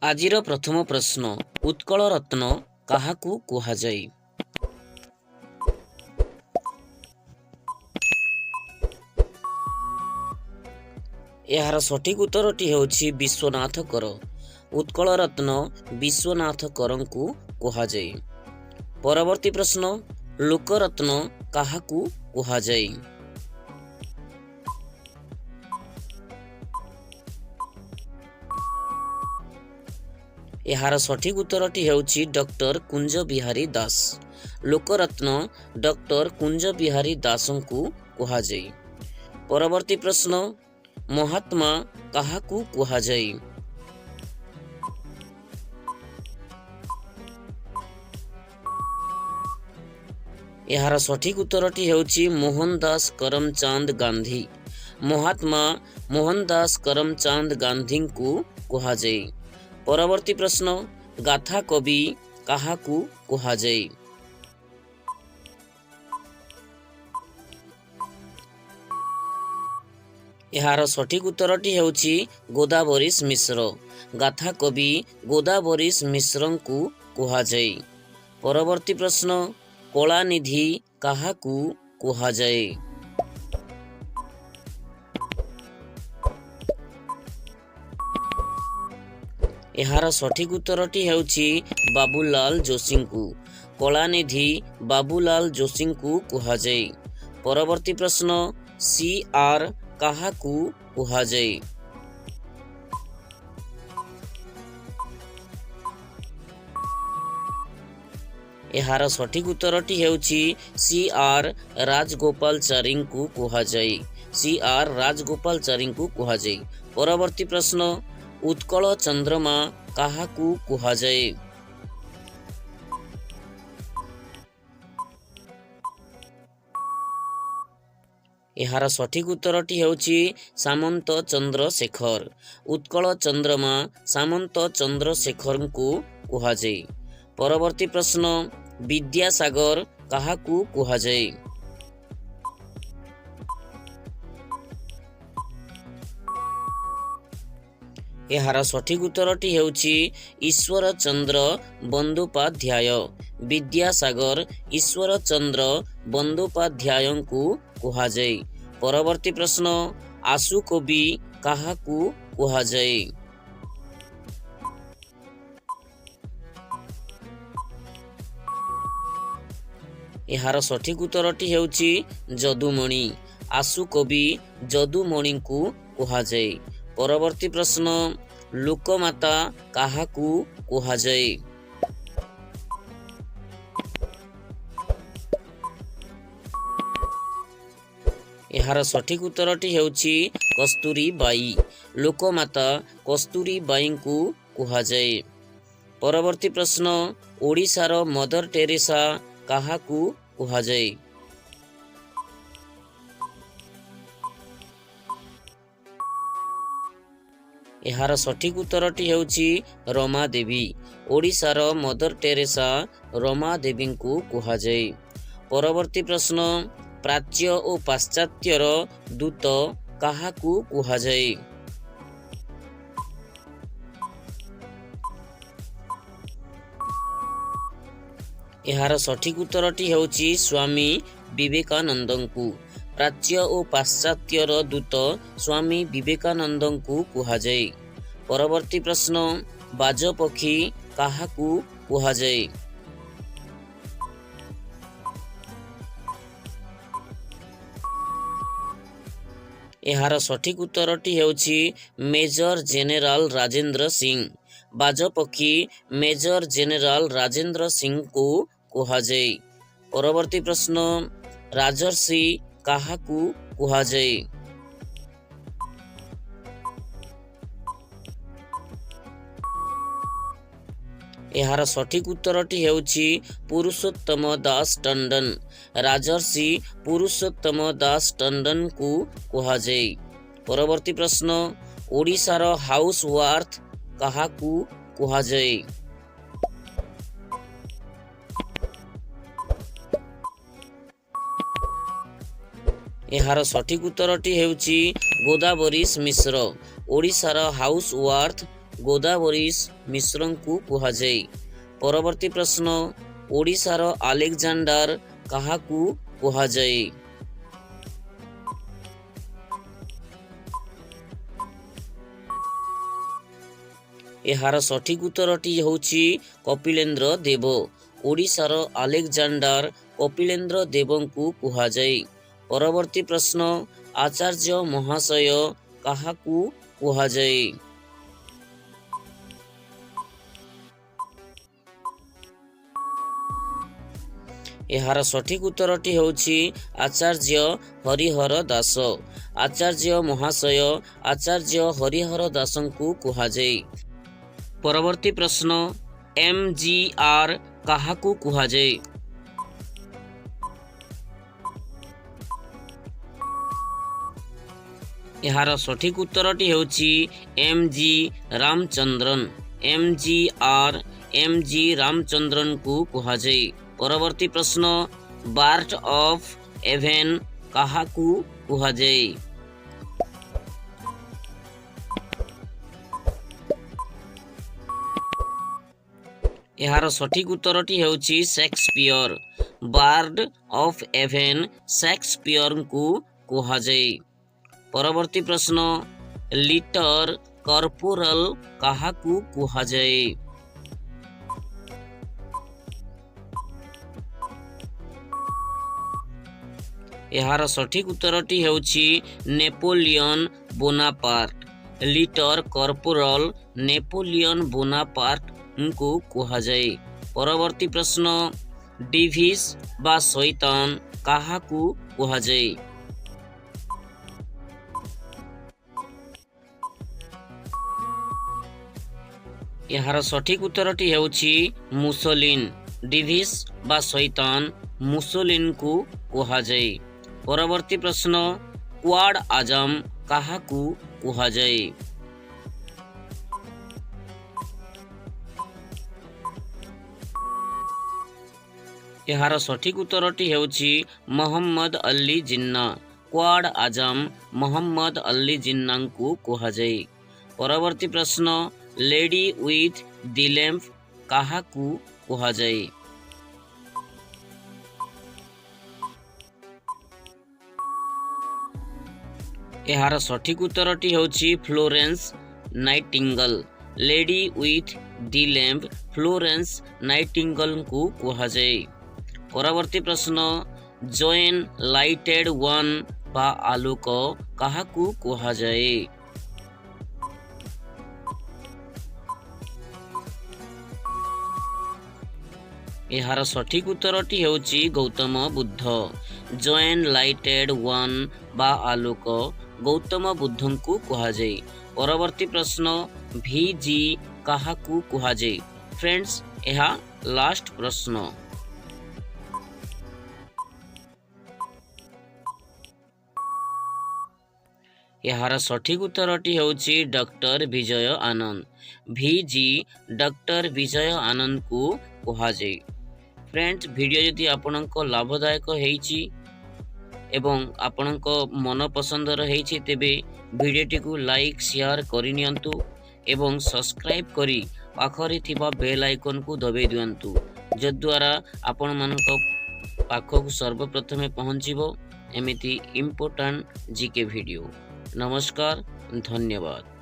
ଆଜିର ପ୍ରଥମ ପ୍ରଶ୍ନ, ଉତ୍କଳ ରତ୍ନ କାହାକୁ କୁହାଯାଏ? ଏହାର ସଠିକ୍ ଉତ୍ତରଟି ହେଉଛି ବିଶ୍ୱନାଥ କର। ଉତ୍କଳ ରତ୍ନ ବିଶ୍ୱନାଥ କରଙ୍କୁ କୁହାଯାଏ। ପରବର୍ତ୍ତୀ ପ୍ରଶ୍ନ, ଲୋକରତ୍ନ କାହାକୁ କୁହାଯାଏ? ଏହାର ସଠିକ୍ ଉତ୍ତରଟି ହେଉଛି ଡକ୍ଟର କୁଞ୍ଜ ବିହାରୀ ଦାସ। ଲୋକରତ୍ନ ଡକ୍ଟର କୁଞ୍ଜ ବିହାରୀ ଦାସଙ୍କୁ କୁହାଯାଏ। ପରବର୍ତ୍ତୀ ପ୍ରଶ୍ନ, ମହାତ୍ମା କାହାକୁ କୁହାଯାଏ? ଏହାର ସଠିକ୍ ଉତ୍ତରଟି ହେଉଛି ମୋହନ ଦାସ କରମଚାନ୍ଦ ଗାନ୍ଧୀ। ମହାତ୍ମା ମୋହନ ଦାସ କରମଚାନ୍ଦ ଗାନ୍ଧୀଙ୍କୁ କୁହାଯାଏ। ପରବର୍ତ୍ତୀ ପ୍ରଶ୍ନ, ଗାଥା କବି କାହାକୁ କୁହାଯାଏ? ଏହାର ସଠିକ୍ ଉତ୍ତରଟି ହେଉଛି ଗୋଦାବରୀଶ ମିଶ୍ର। ଗାଥା କବି ଗୋଦାବରୀଶ ମିଶ୍ରଙ୍କୁ କୁହାଯାଏ। ପରବର୍ତ୍ତୀ ପ୍ରଶ୍ନ, କଳାନିଧି କାହାକୁ କୁହାଯାଏ? ଏହାର ସଠିକ୍ ଉତ୍ତରଟି ହେଉଛି ବାବୁଲାଲ ଯୋଶୀଙ୍କୁ। କଳାନିଧି ବାବୁଲାଲ ଯୋଶୀଙ୍କୁ କୁହାଯାଏ। ପରବର୍ତ୍ତୀ ପ୍ରଶ୍ନ, CR କାହାକୁ କୁହାଯାଏ? ଏହାର ସଠିକ୍ ଉତ୍ତରଟି ହେଉଛି CR ରାଜଗୋପାଳଚାରୀଙ୍କୁ କୁହାଯାଏ। CR ରାଜଗୋପାଳଚାରୀଙ୍କୁ କୁହାଯାଏ। ପରବର୍ତ୍ତୀ ପ୍ରଶ୍ନ, ଉତ୍କଳ ଚନ୍ଦ୍ରମା କାହାକୁ କୁହାଯାଏ? ଏହାର ସଠିକ୍ ଉତ୍ତରଟି ହେଉଛି ସାମନ୍ତ ଚନ୍ଦ୍ରଶେଖର। ଉତ୍କଳ ଚନ୍ଦ୍ରମା ସାମନ୍ତ ଚନ୍ଦ୍ରଶେଖରଙ୍କୁ କୁହାଯାଏ। ପରବର୍ତ୍ତୀ ପ୍ରଶ୍ନ, ବିଦ୍ୟାସାଗର କାହାକୁ କୁହାଯାଏ? ଏହାର ସଠିକ୍ ଉତ୍ତରଟି ହେଉଛି ଈଶ୍ୱର ଚନ୍ଦ୍ର ବନ୍ଦୋପାଧ୍ୟାୟ। ବିଦ୍ୟାସାଗର ଈଶ୍ୱର ଚନ୍ଦ୍ର ବନ୍ଦୋପାଧ୍ୟାୟଙ୍କୁ କୁହାଯାଏ। ପରବର୍ତ୍ତୀ ପ୍ରଶ୍ନ, ଆଶୁ କବି କାହାକୁ କୁହାଯାଏ? ଏହାର ସଠିକ୍ ଉତ୍ତରଟି ହେଉଛି ଯଦୁମଣି। ଆଶୁ କବି ଯଦୁମଣିଙ୍କୁ କୁହାଯାଏ। ପରବର୍ତ୍ତୀ ପ୍ରଶ୍ନ, ଲୋକମାତା କାହାକୁ କୁହାଯାଏ? ଏହାର ସଠିକ୍ ଉତ୍ତରଟି ହେଉଛି କସ୍ତୁରୀ ବାଇ। ଲୋକମାତା କସ୍ତୁରୀ ବାଇଙ୍କୁ କୁହାଯାଏ। ପରବର୍ତ୍ତୀ ପ୍ରଶ୍ନ, ଓଡ଼ିଶାର ମଦର ଟେରେସା କାହାକୁ କୁହାଯାଏ? ଏହାର ସଠିକ୍ ଉତ୍ତରଟି ହେଉଛି ରମା ଦେବୀ। ଓଡ଼ିଶାର ମଦର ଟେରେସା ରମା ଦେବୀଙ୍କୁ କୁହାଯାଏ। ପରବର୍ତ୍ତୀ ପ୍ରଶ୍ନ, ପ୍ରାଚ୍ୟ ଓ ପାଶ୍ଚାତ୍ୟର ଦୂତ କାହାକୁ କୁହାଯାଏ? ଏହାର ସଠିକ୍ ଉତ୍ତରଟି ହେଉଛି ସ୍ୱାମୀ ବିବେକାନନ୍ଦଙ୍କୁ। ପ୍ରାଚ୍ୟ ଓ ପାଶ୍ଚାତ୍ୟର ଦୂତ ସ୍ୱାମୀ ବିବେକାନନ୍ଦଙ୍କୁ କୁହାଯାଏ। ପରବର୍ତ୍ତୀ ପ୍ରଶ୍ନ, ବାଜପକ୍ଷୀ କାହାକୁ କୁହାଯାଏ? ଏହାର ସଠିକ୍ ଉତ୍ତରଟି ହେଉଛି ମେଜର ଜେନେରାଲ ରାଜେନ୍ଦ୍ର ସିଂ। ବାଜପକ୍ଷୀ ମେଜର ଜେନେରାଲ ରାଜେନ୍ଦ୍ର ସିଂଙ୍କୁ କୁହାଯାଏ। ପରବର୍ତ୍ତୀ ପ୍ରଶ୍ନ, ରାଜର୍ଷି କାହାକୁ କୁହାଯାଏ? ଏହାର ସଠିକ୍ ଉତ୍ତରଟି ହେଉଛି ପୁରୁଷୋତ୍ତମ ଦାସ ଟଣ୍ଡନ। ରାଜର୍ଷି ପୁରୁଷୋତ୍ତମ ଦାସ ଟଣ୍ଡନଙ୍କୁ କୁହାଯାଏ। ପରବର୍ତ୍ତୀ ପ୍ରଶ୍ନ, ଓଡ଼ିଶାର ହାଉସ୍ ୱାର୍ଥ କାହାକୁ କୁହାଯାଏ? ଏହାର ସଠିକ୍ ଉତ୍ତରଟି ହେଉଛି ଗୋଦାବରୀଶ ମିଶ୍ର। ଓଡ଼ିଶାର ହାଉସ୍ ୱାର୍ଥ गोदावरीश मिश्र को कुहाଯାଏ। परवर्ती प्रश्न ओडिशार आलेक्जांडर काहाकू कुहाଯାଏ। एहार सठिक उत्तरटी होछि कपिलेन्द्र देव। ओडिशार आलेक्जांडर कपिलेन्द्र देवंकु कुहाଯାଏ। परवर्ती प्रश्न आचार्य महाशय काहाकू कुहाଯାଏ। एहार सठिक उत्तरटी होछि आचार्य हरिहर दास। आचार्य महाशय आचार्य हरिहर दासंकु कुहाଯାଏ। परवर्ती प्रश्न MGR काहाकू कुहाଯାଏ। एहार सठिक उत्तरटी होछि MG रामचंद्रन। MG रामचंद्रन को कुहाଯାଏ। परवर्ती प्रश्न बार्ट ऑफ एवेन काहाकू कुहाଯାଏ। एहार सठिक उत्तरटी होछि Shakespeare. Bard of Avon Shakespeare को कुहाଯାଏ। परवर्ती प्रश्न लिटर कर्पोरल काहाकू कुहाଯାଏ। एहार सठिक उत्तरटी होछि Napoleon Bonaparte. Little corporal Napoleon Bonaparte को कुहाଯାଏ। परवर्ती प्रश्न डिभिस बा शैतान काहाकू कुहाଯାଏ। एहार सठिक उत्तरटी होछि मुसोलिन। डिभिस बा शैतान मुसोलिन को कुहाଯାଏ। परवर्ती प्रश्न क्वाड आजम काहाकू कुहाଯାଏ। एहार सठिक उत्तरटी होछि मोहम्मद अली जिन्ना। क्वाड आजम मोहम्मद अली जिन्ना को कुहाଯାଏ। परवर्ती प्रश्न लेडी विथ द लैम्प काहाकू कुहाଯାଏ। एहार सठिक उत्तरटी होछि Florence Nightingale. Lady with the lamp Florence Nightingale को कुहाଯାଏ। परवर्ती प्रश्न जोएन लाइटेड वन बा आलोक काहाकू कुहाଯାଏ। एहार सठिक उत्तरटी होछि गौतम बुद्ध। जोएन लाइटेड वन बा आलोक गौतम बुद्ध को कुहाଯାଏ। परवर्ती प्रश्न VG काहाकू कुहाଯାଏ। फ्रेंड्स यह लास्ट प्रश्न। यार सठिक उत्तरटी होछि doctor Vijay Anand. VG doctor Vijay Anand को कुहाଯାଏ। फ्रेंड्स वीडियो यदि आपनक लाभदायक होईछि एवं आपनक मन पसंदर होईछि तेबे वीडियोटी को लाइक शेयर करिनियंतु एवं सब्सक्राइब करी पाखरे थिबा बेल आइकन को दबाई दियंतु जद्वारा आपण मानक पाखक सर्वप्रथमे पहुंचीबो एमिति इम्पोर्टेंट जीके वीडियो। नमस्कार, धन्यवाद।